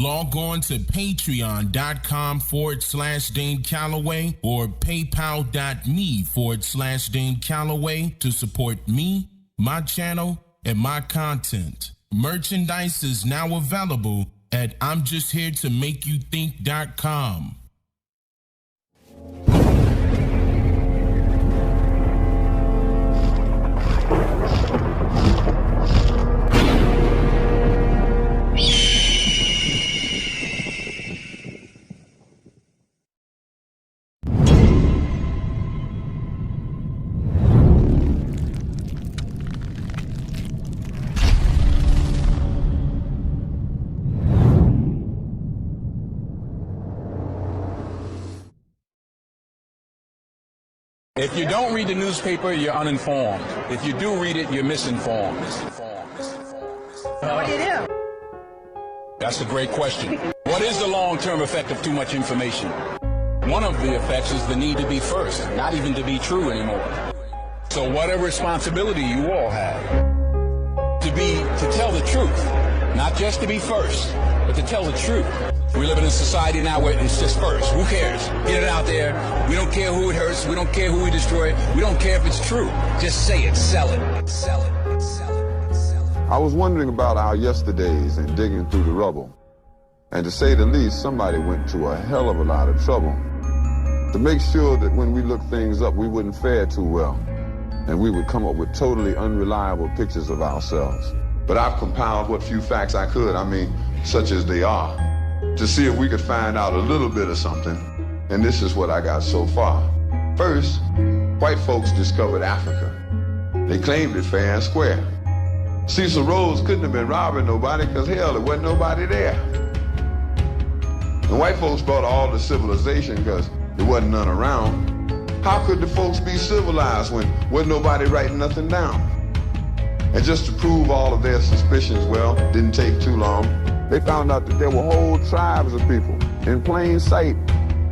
Log on to patreon.com/Dane Calloway or paypal.me/Dane Calloway to support me, my channel, and my content. Merchandise is now available at I'mJustHereToMakeYouThink.com. If you don't read the newspaper, you're uninformed. If you do read it, you're misinformed. What do you do? That's a great question. What is the long-term effect of too much information? One of the effects is the need to be first, not even to be true anymore. So whatever responsibility you all have, to tell the truth, not just to be first, but to tell the truth. We live in a society now where it's just first. Who cares? Get it out there. We don't care who it hurts. We don't care who we destroy. We don't care if it's true. Just say it. Sell it. Sell it. Sell it. Sell it. I was wondering about our yesterdays and digging through the rubble. And to say the least, somebody went to a hell of a lot of trouble to make sure that when we looked things up, we wouldn't fare too well. And we would come up with totally unreliable pictures of ourselves. But I've compiled what few facts I could, such as they are, to see if we could find out a little bit of something, and this is what I got so far. First, white folks discovered Africa. They claimed it fair and square. Cecil Rhodes couldn't have been robbing nobody because hell, there wasn't nobody there. The white folks brought all the civilization because there wasn't none around. How could the folks be civilized when wasn't nobody writing nothing down? And just to prove all of their suspicions, well, didn't take too long. They found out that there were whole tribes of people in plain sight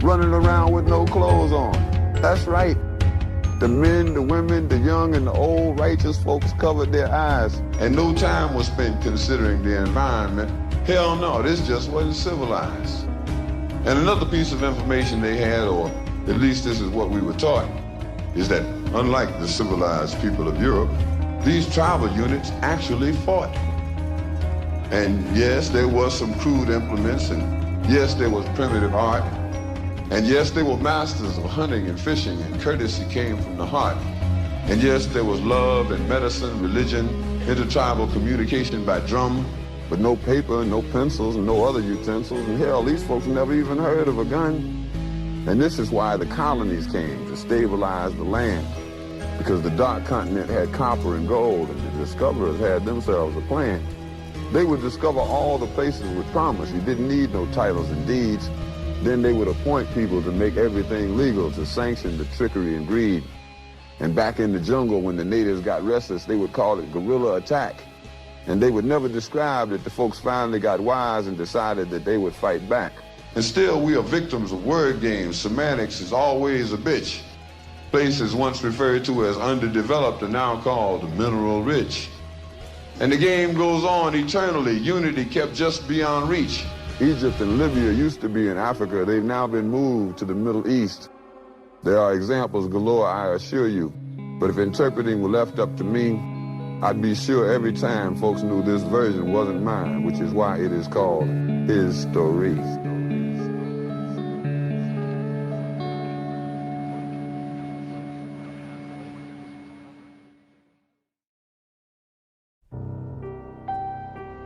running around with no clothes on. That's right. The men, the women, the young, and the old righteous folks covered their eyes, and no time was spent considering the environment. Hell no, this just wasn't civilized. And another piece of information they had, or at least this is what we were taught, is that unlike the civilized people of Europe, these tribal units actually fought. And yes, there was some crude implements, and yes, there was primitive art, and yes, they were masters of hunting and fishing, and courtesy came from the heart. And yes, there was love and medicine, religion, intertribal communication by drum, but no paper, no pencils, and no other utensils, and hell, these folks never even heard of a gun. And this is why the colonies came, to stabilize the land, because the dark continent had copper and gold, and the discoverers had themselves a plan. They would discover all the places with promise. You didn't need no titles and deeds. Then they would appoint people to make everything legal, to sanction the trickery and greed. And back in the jungle, when the natives got restless, they would call it guerrilla attack. And they would never describe that the folks finally got wise and decided that they would fight back. And still, we are victims of word games. Semantics is always a bitch. Places once referred to as underdeveloped are now called mineral rich. And the game goes on eternally. Unity kept just beyond reach. Egypt and Libya used to be in Africa. They've now been moved to the Middle East. There are examples galore, I assure you. But if interpreting were left up to me, I'd be sure every time folks knew this version wasn't mine, which is why it is called his story.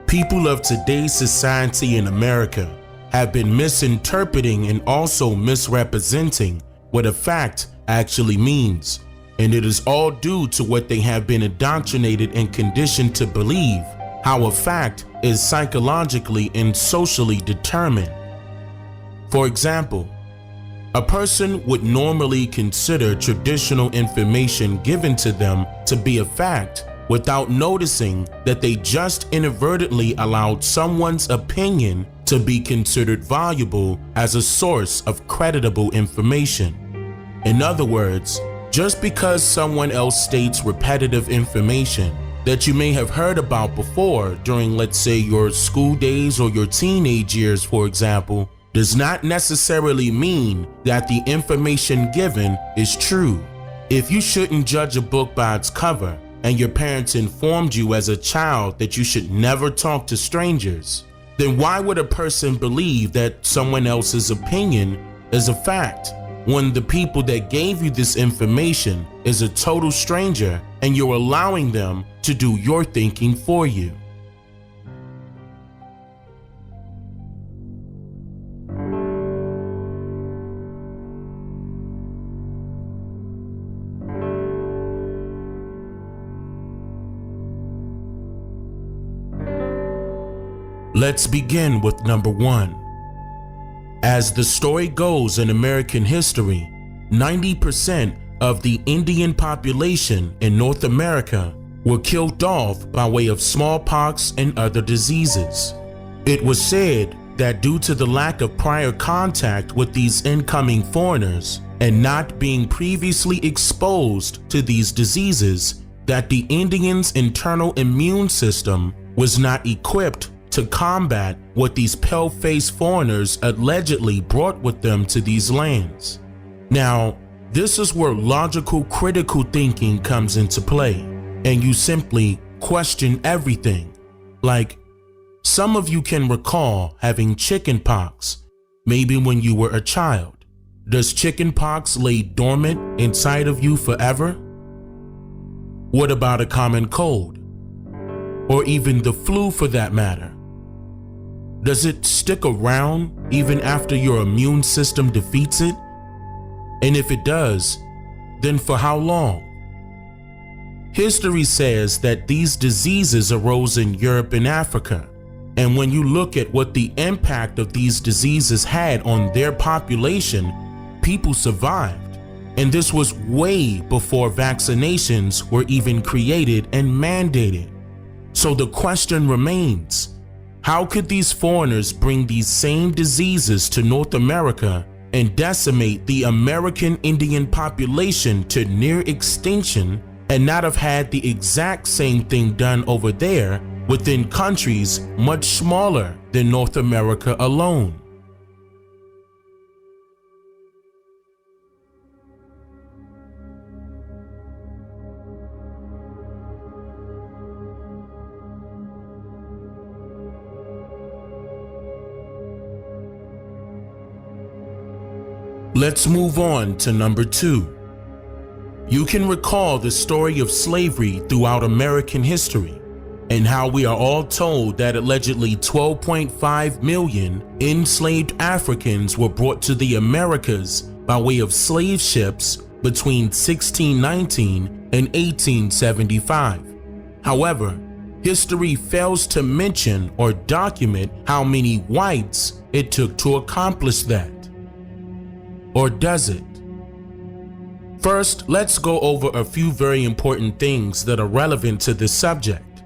People of today's society in America have been misinterpreting and also misrepresenting what a fact actually means. And it is all due to what they have been indoctrinated and conditioned to believe, how a fact is psychologically and socially determined. For example, a person would normally consider traditional information given to them to be a fact without noticing that they just inadvertently allowed someone's opinion to be considered valuable as a source of creditable information. In other words, just because someone else states repetitive information that you may have heard about before during, let's say, your school days or your teenage years, for example, does not necessarily mean that the information given is true. If you shouldn't judge a book by its cover, and your parents informed you as a child that you should never talk to strangers, then why would a person believe that someone else's opinion is a fact when the people that gave you this information is a total stranger and you're allowing them to do your thinking for you? Let's begin with number 1. As the story goes in American history, 90% of the Indian population in North America were killed off by way of smallpox and other diseases. It was said that due to the lack of prior contact with these incoming foreigners and not being previously exposed to these diseases, that the Indians' internal immune system was not equipped to combat what these pale-faced foreigners allegedly brought with them to these lands. Now, this is where logical, critical thinking comes into play, and you simply question everything. Like, some of you can recall having chickenpox, maybe when you were a child. Does chickenpox lay dormant inside of you forever? What about a common cold? Or even the flu for that matter? Does it stick around even after your immune system defeats it? And if it does, then for how long? History says that these diseases arose in Europe and Africa, and when you look at what the impact of these diseases had on their population, people survived. And this was way before vaccinations were even created and mandated. So the question remains, how could these foreigners bring these same diseases to North America and decimate the American Indian population to near extinction and not have had the exact same thing done over there within countries much smaller than North America alone? Let's move on to number 2. You can recall the story of slavery throughout American history and how we are all told that allegedly 12.5 million enslaved Africans were brought to the Americas by way of slave ships between 1619 and 1875. However, history fails to mention or document how many whites it took to accomplish that. Or does it? First, let's go over a few very important things that are relevant to this subject.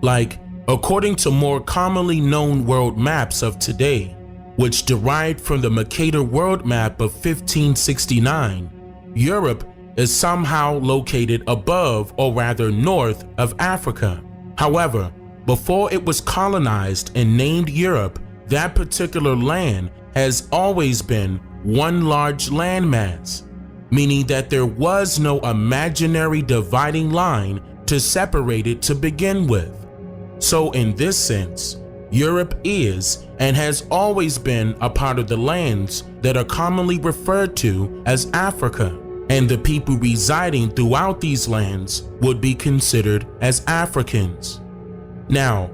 Like, according to more commonly known world maps of today, which derived from the Mercator world map of 1569, Europe is somehow located above, or rather north, of Africa. However, before it was colonized and named Europe, that particular land has always been one large landmass, meaning that there was no imaginary dividing line to separate it to begin with. So in this sense, Europe is and has always been a part of the lands that are commonly referred to as Africa, and the people residing throughout these lands would be considered as Africans. Now,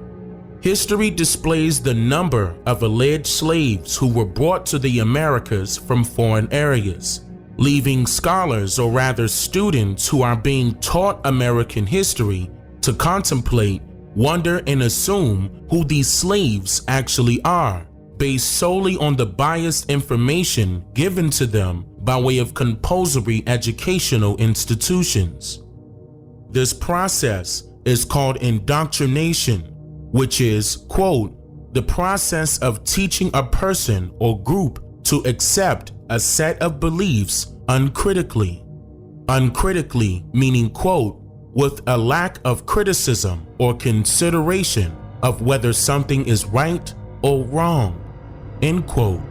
history displays the number of alleged slaves who were brought to the Americas from foreign areas, leaving scholars, or rather students who are being taught American history, to contemplate, wonder, and assume who these slaves actually are, based solely on the biased information given to them by way of compulsory educational institutions. This process is called indoctrination, which is, quote, the process of teaching a person or group to accept a set of beliefs uncritically. Uncritically meaning, quote, with a lack of criticism or consideration of whether something is right or wrong, end quote.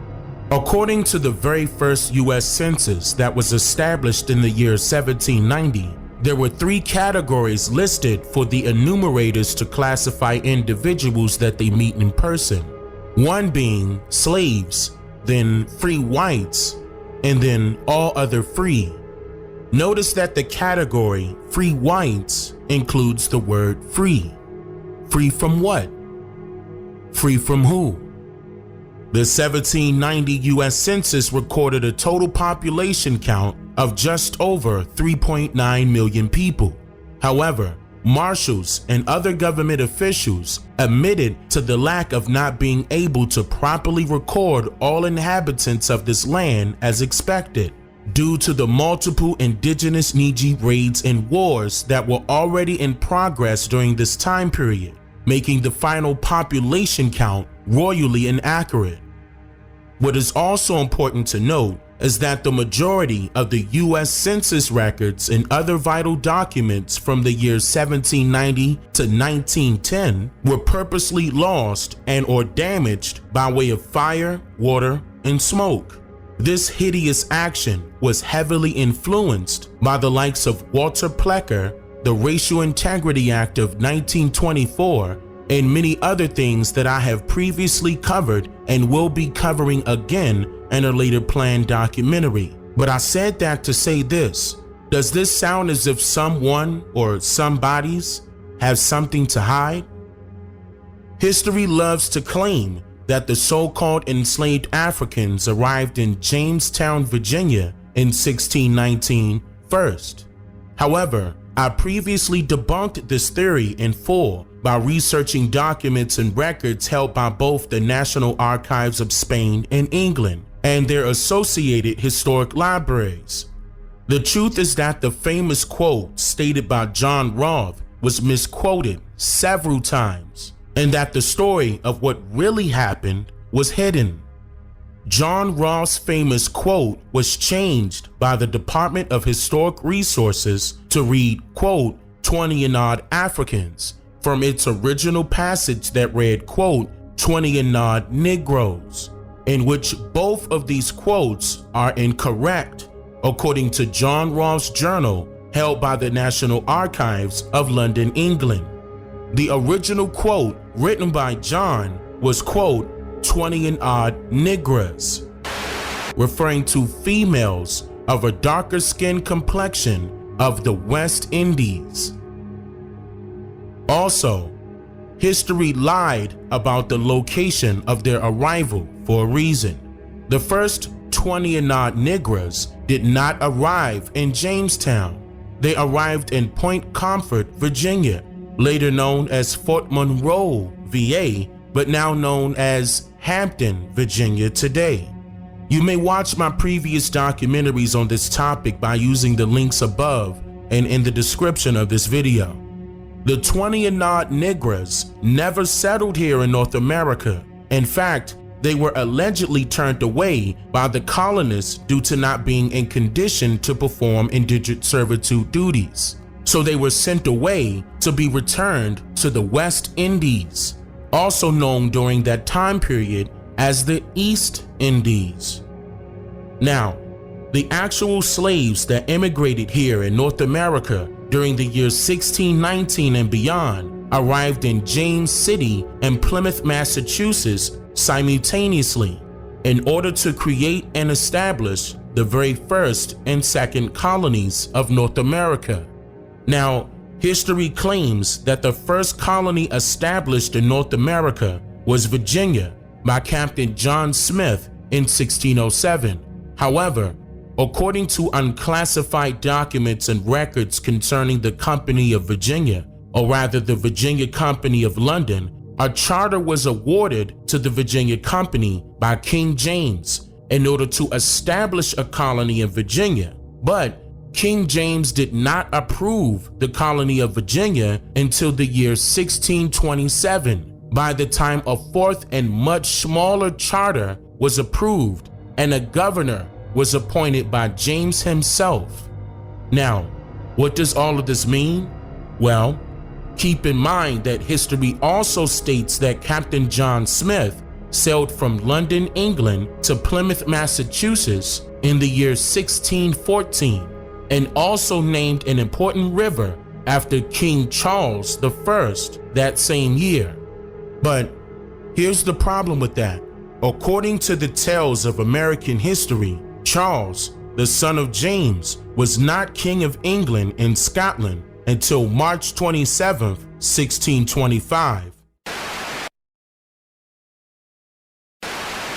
According to the very first U.S. Census that was established in the year 1790, there were 3 categories listed for the enumerators to classify individuals that they meet in person. One being slaves, then free whites, and then all other free. Notice that the category free whites includes the word free. Free from what? Free from who? The 1790 U.S. Census recorded a total population count of just over 3.9 million people. However, marshals and other government officials admitted to the lack of not being able to properly record all inhabitants of this land as expected, due to the multiple indigenous Niji raids and wars that were already in progress during this time period, making the final population count royally inaccurate. What is also important to note is that the majority of the U.S. Census records and other vital documents from the years 1790 to 1910 were purposely lost and or damaged by way of fire, water, and smoke. This hideous action was heavily influenced by the likes of Walter Plecker, the Racial Integrity Act of 1924, and many other things that I have previously covered and will be covering again in a later planned documentary. But I said that to say this: does this sound as if someone or some bodies have something to hide? History loves to claim that the so-called enslaved Africans arrived in Jamestown, Virginia in 1619 first. However, I previously debunked this theory in full by researching documents and records held by both the National Archives of Spain and England and their associated historic libraries. The truth is that the famous quote stated by John Roth was misquoted several times, and that the story of what really happened was hidden. John Roth's famous quote was changed by the Department of Historic Resources to read, quote, 20 and odd Africans, from its original passage that read, quote, 20 and odd Negroes, in which both of these quotes are incorrect, according to John Roth's journal held by the National Archives of London, England. The original quote written by John was, quote, 20 and odd Negras, referring to females of a darker skin complexion of the West Indies. Also, history lied about the location of their arrival for a reason. The first 20 and odd Negras did not arrive in Jamestown. They arrived in Point Comfort, Virginia, later known as Fort Monroe, VA, but now known as Hampton, Virginia today. You may watch my previous documentaries on this topic by using the links above and in the description of this video. The 20 and odd Negras never settled here in North America. In fact, they were allegedly turned away by the colonists due to not being in condition to perform indentured servitude duties. So they were sent away to be returned to the West Indies, also known during that time period as the East Indies. Now, the actual slaves that immigrated here in North America during the year 1619 and beyond arrived in James City and Plymouth, Massachusetts simultaneously in order to create and establish the very first and second colonies of North America. Now, history claims that the first colony established in North America was Virginia by Captain John Smith in 1607. However, according to unclassified documents and records concerning the Company of Virginia, or rather the Virginia Company of London, a charter was awarded to the Virginia Company by King James in order to establish a colony in Virginia. But King James did not approve the colony of Virginia until the year 1627, by the time a fourth and much smaller charter was approved and a governor was appointed by James himself. Now, what does all of this mean? Well, keep in mind that history also states that Captain John Smith sailed from London, England to Plymouth, Massachusetts in the year 1614 and also named an important river after King Charles I that same year. But here's the problem with that. According to the tales of American history, Charles, the son of James, was not King of England and Scotland until March 27, 1625.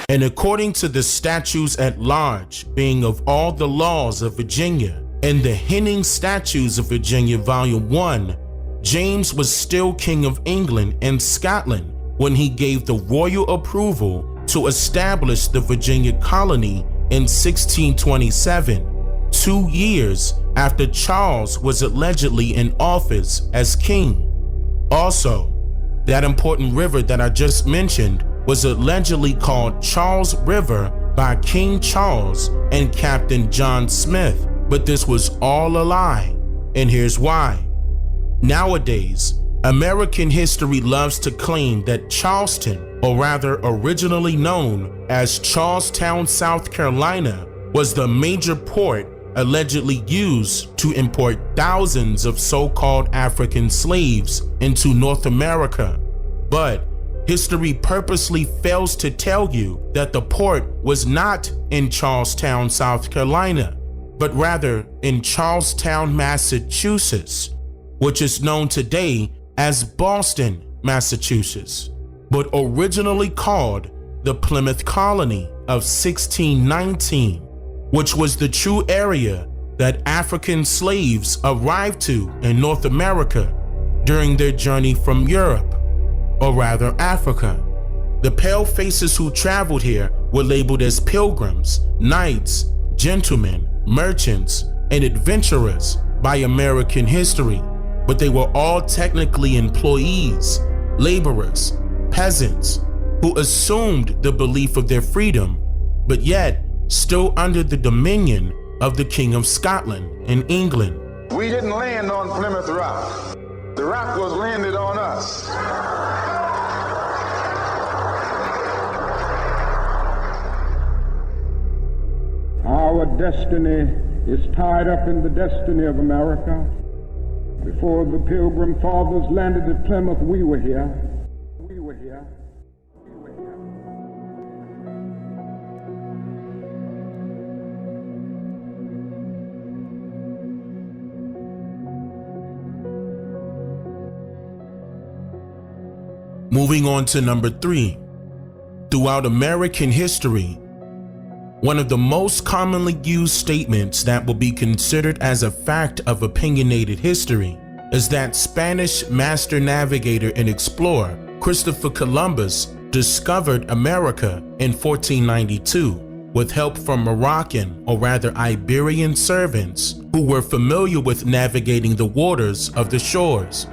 And according to the statutes at large, being of all the laws of Virginia, and the Henning Statutes of Virginia, Volume 1, James was still King of England and Scotland when he gave the royal approval to establish the Virginia colony in 1627, 2 years after Charles was allegedly in office as king. Also, that important river that I just mentioned was allegedly called Charles River by King Charles and Captain John Smith, but this was all a lie, and here's why. Nowadays, American history loves to claim that Charleston, or rather originally known as Charlestown, South Carolina, was the major port allegedly used to import thousands of so-called African slaves into North America. But history purposely fails to tell you that the port was not in Charlestown, South Carolina, but rather in Charlestown, Massachusetts, which is known today as Boston, Massachusetts, but originally called the Plymouth Colony of 1619, which was the true area that African slaves arrived to in North America during their journey from Europe, or rather Africa. The pale faces who traveled here were labeled as pilgrims, knights, gentlemen, merchants, and adventurers by American history, but they were all technically employees, laborers, peasants, who assumed the belief of their freedom, but yet still under the dominion of the King of Scotland in England. We didn't land on Plymouth Rock. The rock was landed on us. Our destiny is tied up in the destiny of America. Before the Pilgrim Fathers landed at Plymouth, we were here. We were here. We were here. Moving on to number 3. Throughout American history, one of the most commonly used statements that will be considered as a fact of opinionated history is that Spanish master navigator and explorer Christopher Columbus discovered America in 1492 with help from Moroccan, or rather Iberian servants who were familiar with navigating the waters of the shores.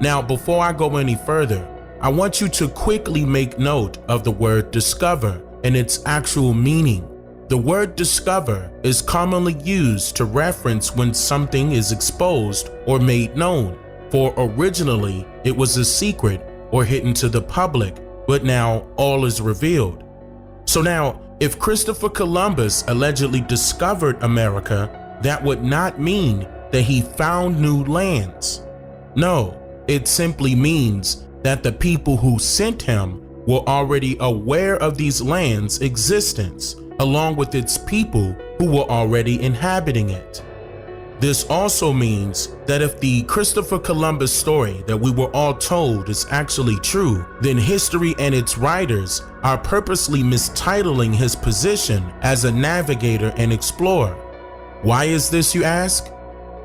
Now, before I go any further, I want you to quickly make note of the word discover and its actual meaning. The word discover is commonly used to reference when something is exposed or made known, for originally it was a secret or hidden to the public, but now all is revealed. So now, if Christopher Columbus allegedly discovered America, that would not mean that he found new lands. No, it simply means that the people who sent him were already aware of these lands' existence, along with its people who were already inhabiting it. This also means that if the Christopher Columbus story that we were all told is actually true, then history and its writers are purposely mistitling his position as a navigator and explorer. Why is this, you ask?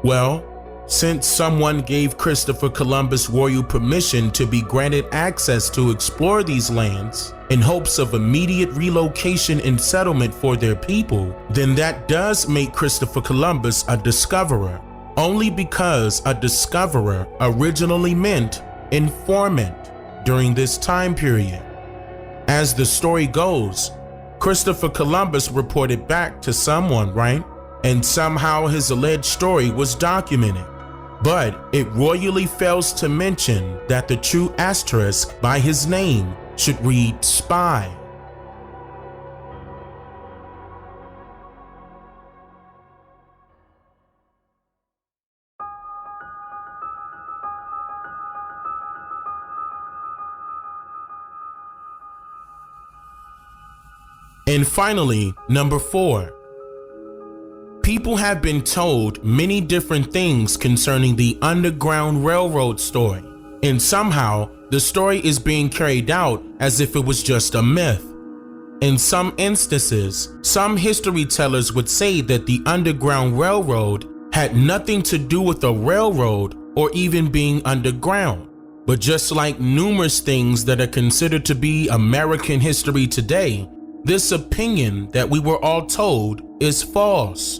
Well, since someone gave Christopher Columbus royal permission to be granted access to explore these lands in hopes of immediate relocation and settlement for their people, then that does make Christopher Columbus a discoverer, only because a discoverer originally meant informant during this time period. As the story goes, Christopher Columbus reported back to someone, right? And somehow his alleged story was documented. But it royally fails to mention that the true asterisk by his name should read spy. And finally, number 4. People have been told many different things concerning the Underground Railroad story, and somehow the story is being carried out as if it was just a myth. In some instances, some history tellers would say that the Underground Railroad had nothing to do with a railroad or even being underground. But just like numerous things that are considered to be American history today, this opinion that we were all told is false.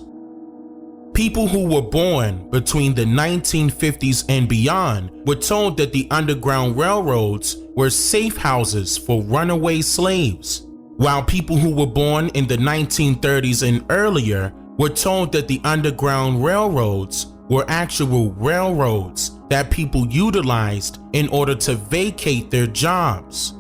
People who were born between the 1950s and beyond were told that the Underground Railroads were safe houses for runaway slaves, while people who were born in the 1930s and earlier were told that the Underground Railroads were actual railroads that people utilized in order to vacate their jobs.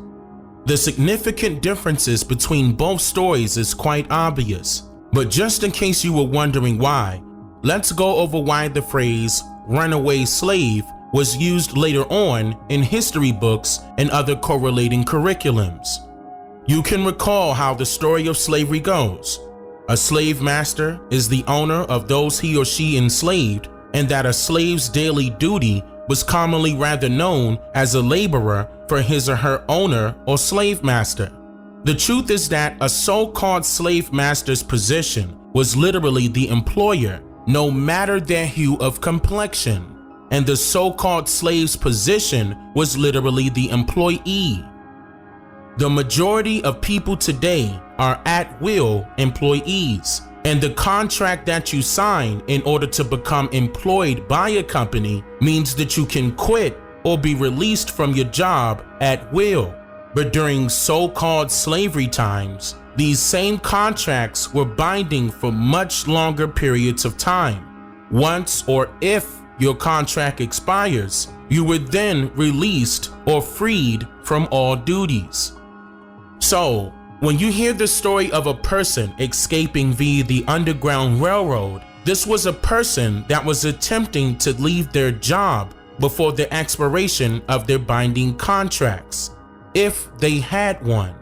The significant differences between both stories is quite obvious, but just in case you were wondering why, let's go over why the phrase runaway slave was used later on in history books and other correlating curriculums. You can recall how the story of slavery goes. A slave master is the owner of those he or she enslaved, and that a slave's daily duty was commonly rather known as a laborer for his or her owner or slave master. The truth is that a so-called slave master's position was literally the employer, no matter their hue of complexion, and the so-called slave's position was literally the employee. The majority of people today are at-will employees, and the contract that you sign in order to become employed by a company means that you can quit or be released from your job at will. But during so-called slavery times, these same contracts were binding for much longer periods of time. Once or if your contract expires, you were then released or freed from all duties. So, when you hear the story of a person escaping via the Underground Railroad, this was a person that was attempting to leave their job before the expiration of their binding contracts, if they had one.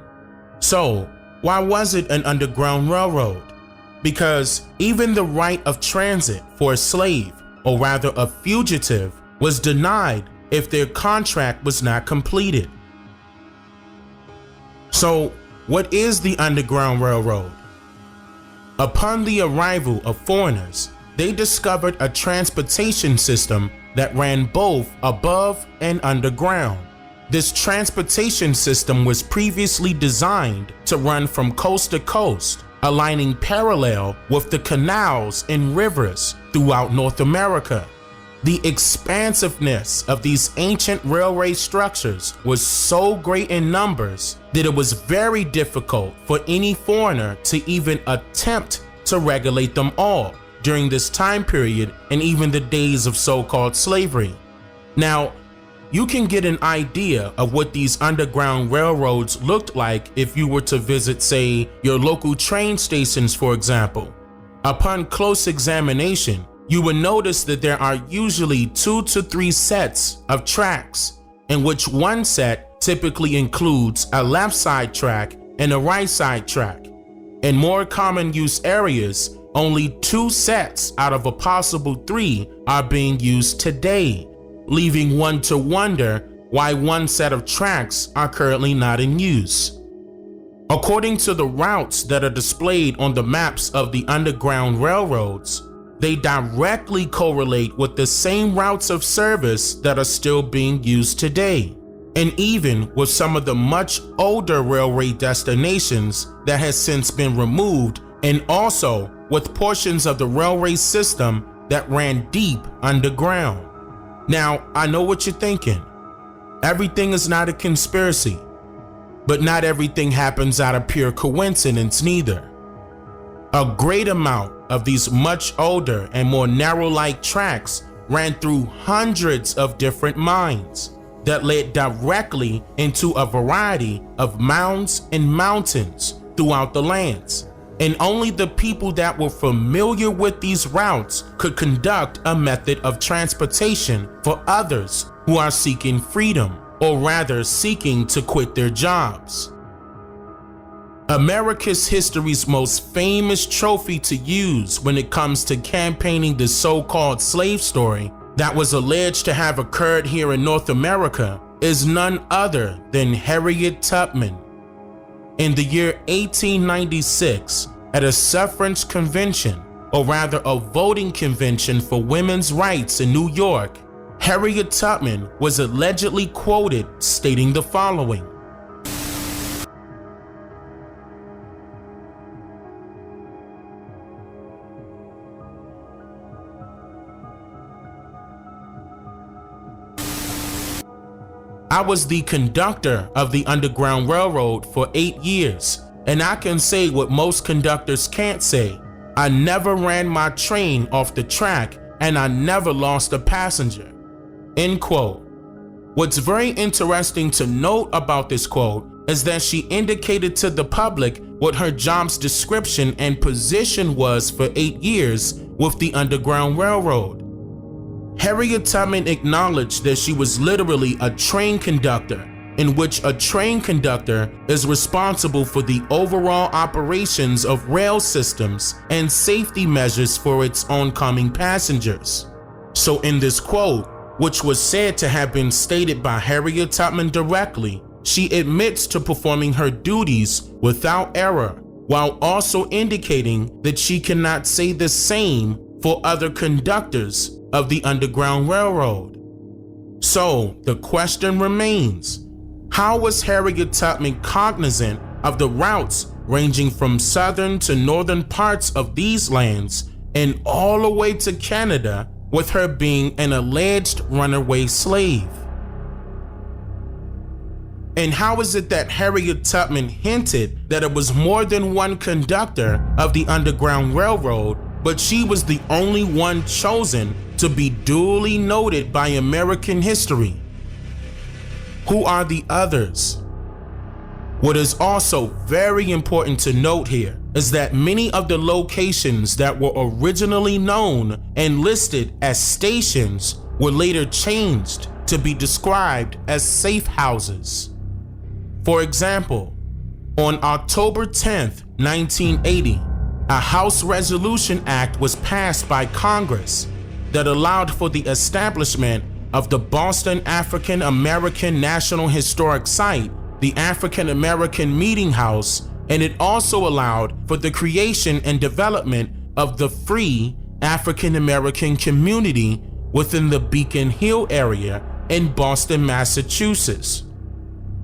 So, why was it an Underground Railroad? Because even the right of transit for a slave, or rather a fugitive, was denied if their contract was not completed. So, what is the Underground Railroad? Upon the arrival of foreigners, they discovered a transportation system that ran both above and underground. This transportation system was previously designed to run from coast to coast, aligning parallel with the canals and rivers throughout North America. The expansiveness of these ancient railway structures was so great in numbers that it was very difficult for any foreigner to even attempt to regulate them all during this time period and even the days of so-called slavery. Now, you can get an idea of what these underground railroads looked like if you were to visit, say, your local train stations, for example. Upon close examination, you will notice that there are usually 2 to 3 sets of tracks, in which one set typically includes a left side track and a right side track. In more common use areas, only 2 sets out of a possible 3 are being used today, leaving one to wonder why one set of tracks are currently not in use. According to the routes that are displayed on the maps of the Underground Railroads, they directly correlate with the same routes of service that are still being used today, and even with some of the much older railway destinations that has since been removed, and also with portions of the railway system that ran deep underground. Now, I know what you're thinking. Everything is not a conspiracy, but not everything happens out of pure coincidence neither. A great amount of these much older and more narrow-like tracks ran through hundreds of different mines that led directly into a variety of mounds and mountains throughout the lands. And only the people that were familiar with these routes could conduct a method of transportation for others who are seeking freedom, or rather seeking to quit their jobs. America's history's most famous trophy to use when it comes to campaigning the so-called slave story that was alleged to have occurred here in North America is none other than Harriet Tubman. In the year 1896, at a suffrage convention, or rather a voting convention for women's rights in New York, Harriet Tubman was allegedly quoted stating the following: "I was the conductor of the Underground Railroad for 8 years, and I can say what most conductors can't say. I never ran my train off the track, and I never lost a passenger." End quote. What's very interesting to note about this quote is that she indicated to the public what her job's description and position was for 8 years with the Underground Railroad. Harriet Tubman acknowledged that she was literally a train conductor, in which a train conductor is responsible for the overall operations of rail systems and safety measures for its oncoming passengers. So in this quote, which was said to have been stated by Harriet Tubman directly, she admits to performing her duties without error, while also indicating that she cannot say the same for other conductors of the Underground Railroad. So the question remains, how was Harriet Tubman cognizant of the routes ranging from southern to northern parts of these lands and all the way to Canada, with her being an alleged runaway slave? And how is it that Harriet Tubman hinted that it was more than one conductor of the Underground Railroad, but she was the only one chosen to be duly noted by American history? Who are the others? What is also very important to note here is that many of the locations that were originally known and listed as stations were later changed to be described as safe houses. For example, on October 10th, 1980, a House Resolution Act was passed by Congress that allowed for the establishment of the Boston African American National Historic Site, the African American Meeting House, and it also allowed for the creation and development of the free African American community within the Beacon Hill area in Boston, Massachusetts.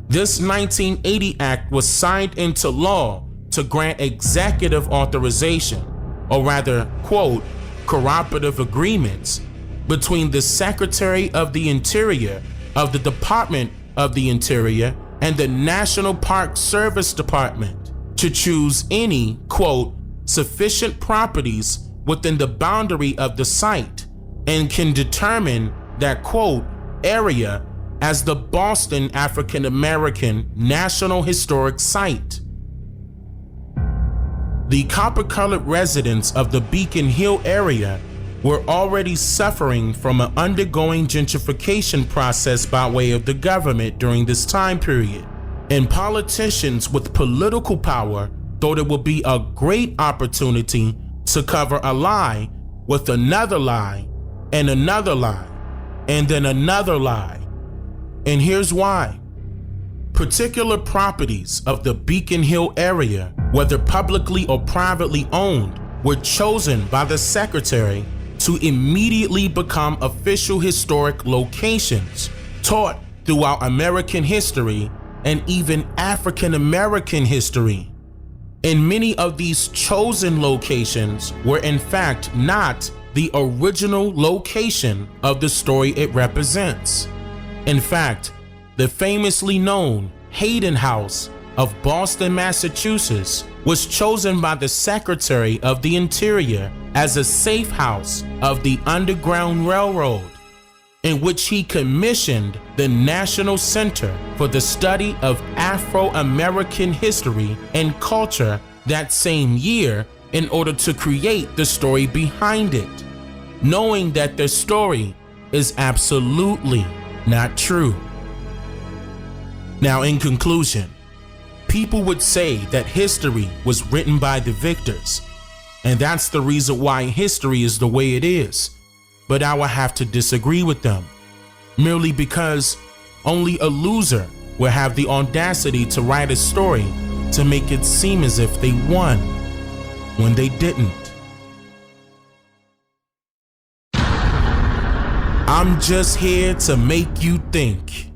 This 1980 act was signed into law to grant executive authorization, or rather, quote, cooperative agreements between the Secretary of the Interior of the Department of the Interior and the National Park Service Department to choose any, quote, sufficient properties within the boundary of the site and can determine that, quote, area as the Boston African American National Historic Site. The copper-colored residents of the Beacon Hill area were already suffering from an undergoing gentrification process by way of the government during this time period, and politicians with political power thought it would be a great opportunity to cover a lie with another lie and another lie and then another lie. And here's why. Particular properties of the Beacon Hill area, whether publicly or privately owned, were chosen by the Secretary to immediately become official historic locations taught throughout American history and even African American history. And many of these chosen locations were in fact not the original location of the story it represents. In fact, the famously known Hayden House of Boston, Massachusetts, was chosen by the Secretary of the Interior as a safe house of the Underground Railroad, in which he commissioned the National Center for the Study of Afro-American History and Culture that same year in order to create the story behind it, knowing that the story is absolutely not true. Now, in conclusion, people would say that history was written by the victors, and that's the reason why history is the way it is. But I will have to disagree with them, merely because only a loser will have the audacity to write a story to make it seem as if they won when they didn't. I'm just here to make you think.